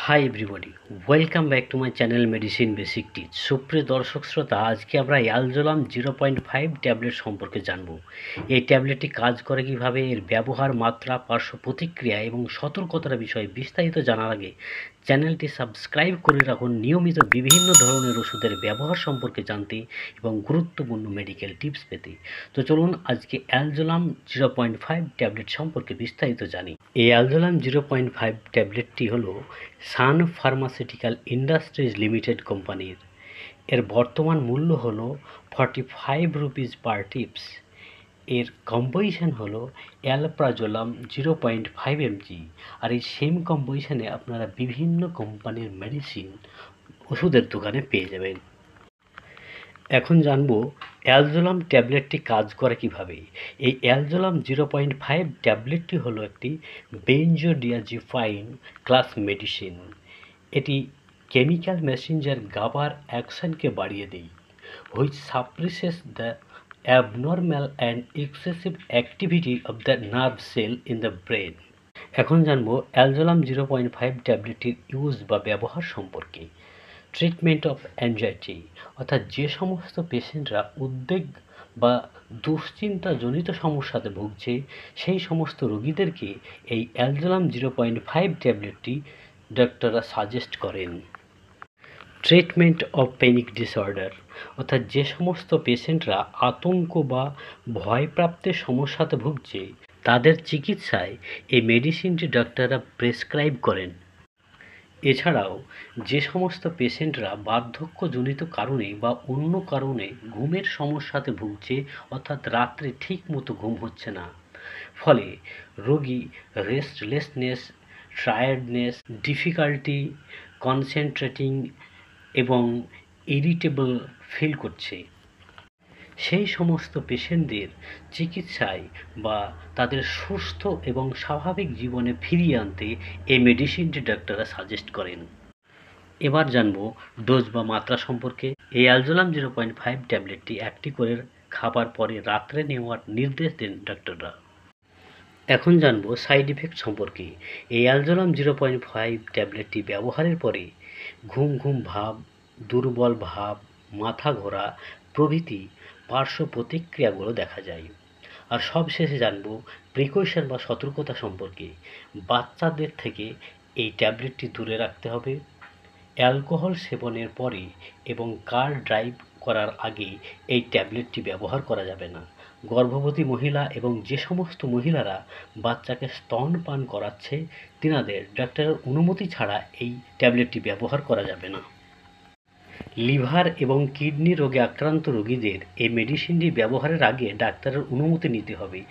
Hi everybody, welcome back to my channel medicine basic teach. সুপ্রিয় দর্শক শ্রোতা, আজকে আমরা অ্যালজোলাম 0.5 ট্যাবলেট সম্পর্কে জানব। এই ট্যাবলেটটি কাজ করে কিভাবে, এর ব্যবহার, মাত্রা, পার্শ্ব প্রতিক্রিয়া এবং সতর্কতার বিষয়ে বিস্তারিত জানার আগে চ্যানেলটি সাবস্ক্রাইব করে রাখুন নিয়মিত বিভিন্ন ধরনের ওষুধের ব্যবহার সম্পর্কে জানতে এবং গুরুত্বপূর্ণ মেডিকেল টিপস পেতে। তো চলুন আজকে অ্যালজোলাম 0.5 ট্যাবলেট সম্পর্কে বিস্তারিত জানি। এই অ্যালজোলাম 0.5 ট্যাবলেটটি হলো সান ফার্মাসিউটিক্যাল ইন্ডাস্ট্রিজ লিমিটেড কোম্পানির। এর বর্তমান মূল্য হলো 45 রুপিস পার টিপস। এর কম্পোজিশন হলো অ্যালপ্রাজোলাম 0.5 mg। আর এই সেম কম্পোজিশনে আপনারা বিভিন্ন কোম্পানির মেডিসিন ওষুধের দোকানে পেয়ে যাবেন। এখন জানবো অ্যালজোলাম ট্যাবলেটটি কাজ করে কিভাবে। এই অ্যালজোলাম 0.5 ট্যাবলেটটি হলো একটি বেনজোডিয়াজিপাইন ক্লাস মেডিসিন। এটি কেমিক্যাল মেসেঞ্জার গাবার অ্যাকশনকে বাড়িয়ে দেয়, which suppresses the abnormal and excessive activity of the nerve cell in the brain. এখন জানবো অ্যালজোলাম 0.5 ট্যাবলেটটির ইউজ বা ব্যবহার সম্পর্কে। ট্রিটমেন্ট অফ অ্যাংজাইটি, অর্থাৎ যে সমস্ত পেশেন্টরা উদ্বেগ বা দুশ্চিন্তাজনিত সমস্যাতে ভুগছে সেই সমস্ত রোগীদেরকে এই অ্যালজোলাম 0.5 ট্যাবলেটটি ডাক্তাররা সাজেস্ট করেন। ট্রিটমেন্ট অফ প্যানিক ডিসঅর্ডার, অর্থাৎ যে সমস্ত পেশেন্টরা আতঙ্ক বা ভয়প্রাপ্তের সমস্যাতে ভুগছে তাদের চিকিৎসায় এই মেডিসিনটি ডাক্তাররা প্রেসক্রাইব করেন। এছাড়াও যে সমস্ত পেশেন্টরা বার্ধক্যজনিত কারণে বা অন্য কারণে ঘুমের সমস্যাতে ভুগছে, অর্থাৎ রাত্রে ঠিক মতো ঘুম হচ্ছে না, ফলে রোগী রেস্টলেসনেস, টায়ার্ডনেস, ডিফিকাল্টি কনসেন্ট্রেটিং এবং ইরিটেবল ফিল করছে, সেই সমস্ত পেশেন্টদের চিকিৎসায় বা তাদের সুস্থ এবং স্বাভাবিক জীবনে ফিরিয়ে আনতে এই মেডিসিনটি ডাক্তাররা সাজেস্ট করেন। এবার জানবো ডোজ বা মাত্রা সম্পর্কে। এই অ্যালজোলাম 0.5 ট্যাবলেটটি একটি করে খাবার পরে রাত্রে নেওয়ার নির্দেশ দেন ডাক্তাররা। এখন জানবো সাইড ইফেক্ট সম্পর্কে। এই অ্যালজোলাম 0.5 ট্যাবলেটটি ব্যবহারের পরে ঘুম ঘুম ভাব, দুর্বল ভাব, মাথা ঘোরা প্রভৃতি পার্শ্ব প্রতিক্রিয়াগুলো দেখা যায়। আর সবশেষে জানবো প্রিকশন বা সতর্কতা সম্পর্কে। বাচ্চাদের থেকে এই ট্যাবলেটটি দূরে রাখতে হবে। অ্যালকোহল সেবনের পরে এবং কার ড্রাইভ করার আগে এই ট্যাবলেটটি ব্যবহার করা যাবে না। গর্ভবতী মহিলা এবং যে সমস্ত মহিলারা বাচ্চাকে স্তনপান করাচ্ছে তিনাদের ডাক্তারের অনুমতি ছাড়া এই ট্যাবলেটটি ব্যবহার করা যাবে না। লিভার এবং কিডনি রোগে আক্রান্ত রোগীদের এই মেডিসিনটি ব্যবহারের আগে ডাক্তারের অনুমতি নিতে হবে।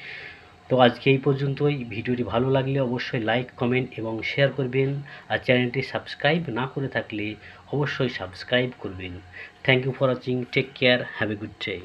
তো আজকে এই পর্যন্তই। ভিডিওটি ভালো লাগলে অবশ্যই লাইক, কমেন্ট এবং শেয়ার করবেন। আর চ্যানেলটি সাবস্ক্রাইব না করে থাকলে অবশ্যই সাবস্ক্রাইব করবেন। Thank you for watching. Take care. Have a good day.